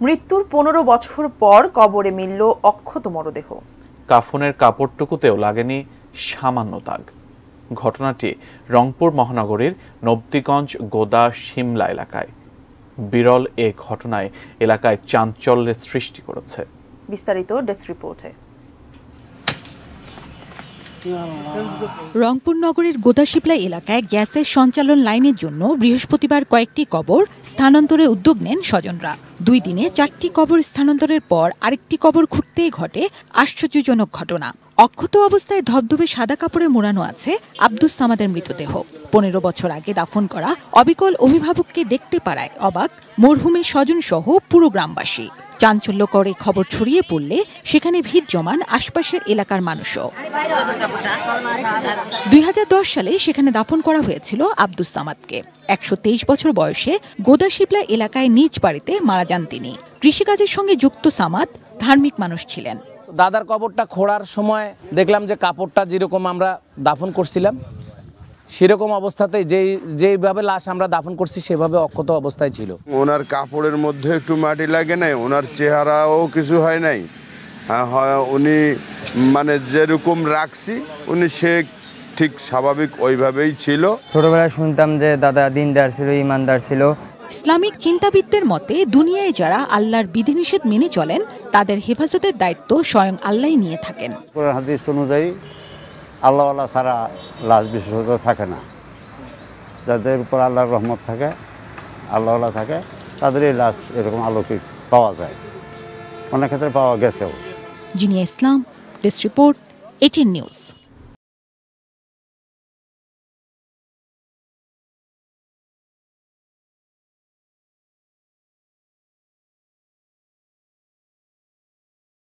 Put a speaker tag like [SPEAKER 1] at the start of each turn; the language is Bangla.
[SPEAKER 1] মৃত্যুর 15 বছর পর কবরে মিলল অক্ষত মরদেহ।
[SPEAKER 2] কাফনের কাপড়টুকুতেও লাগেনি সামান্য দাগ। ঘটনাটি রংপুর মহানগরীর নবদীগঞ্জ গোদা শিমলা এলাকায়। বিরল এ ঘটনায় এলাকায় চাঞ্চল্যের সৃষ্টি করেছে।
[SPEAKER 1] বিস্তারিত ডেস্ক রিপোর্টে।
[SPEAKER 3] রংপুর নগরীর গোদাশিপলা এলাকায় গ্যাসের সঞ্চালন লাইনের জন্য বৃহস্পতিবার কয়েকটি কবর স্থানান্তরে উদ্যোগ নেন স্বজনরা। 2 দিনে 4টি কবর স্থানান্তরের পর আরেকটি কবর খুঁড়তেই ঘটে আশ্চর্যজনক ঘটনা। অক্ষত অবস্থায় ধবধবে সাদা কাপড়ে মোড়ানো আছে আব্দুস সামাদের মৃতদেহ। 15 বছর আগে দাফন করা অবিকল অভিভাবককে দেখতে পারায় অবাক মরহুমের স্বজন সহ পুরো গ্রামবাসী। চাঞ্চল্যকর এই খবর ছড়িয়ে পড়লে সেখানে ভিড় জমান আশপাশের এলাকার মানুষও। 2010 সালে সেখানে দাফন করা হয়েছিল আব্দুস সামাদকে। 123 বছর বয়সে গোদাশিপলা এলাকায় নিজ বাড়িতে মারা যান তিনি। কৃষিকাজের সঙ্গে যুক্ত সামাদ ধার্মিক মানুষ ছিলেন।
[SPEAKER 4] দাদার কবরটা খোঁড়ার সময় দেখলাম যে কাপড়টা যেরকম আমরা দাফন করছিলাম সেরকম অবস্থাতেই যেইভাবে লাশ আমরা দাফন করছি সেভাবে অক্ষত অবস্থায় ছিল।
[SPEAKER 5] ওনার কাপড়ের মধ্যে একটু মাটি লাগে নাই, ওনার চেহারাও কিছু হয় নাই। উনি মানে যেরকম রাখছি উনি সে ঠিক স্বাভাবিক ওইভাবেই ছিল।
[SPEAKER 6] ছোটবেলায় শুনতাম যে দাদা দিনদার ছিল, ইমানদার ছিল।
[SPEAKER 3] ইসলামিক চিন্তাবিদদের মতে দুনিয়ায় যারা আল্লাহর বিধিনিষেধ মেনে চলেন তাদের হেফাজতের দায়িত্ব স্বয়ং আল্লাহই নিয়ে থাকেন।
[SPEAKER 7] কোরআন হাদিস অনুযায়ী আল্লাহওয়ালা ছাড়া লাশ বিশেষত থাকে না। যাদের উপর আল্লাহর রহমত থাকে, আল্লাহওয়ালা থাকে, তাদেরই লাশ এরকম অলৌকিক পাওয়া যায়, অনেক ক্ষেত্রে পাওয়া গেছেও।
[SPEAKER 3] জিনিয়া ইসলাম, ডেস্ক রিপোর্ট, 18 নিউজ।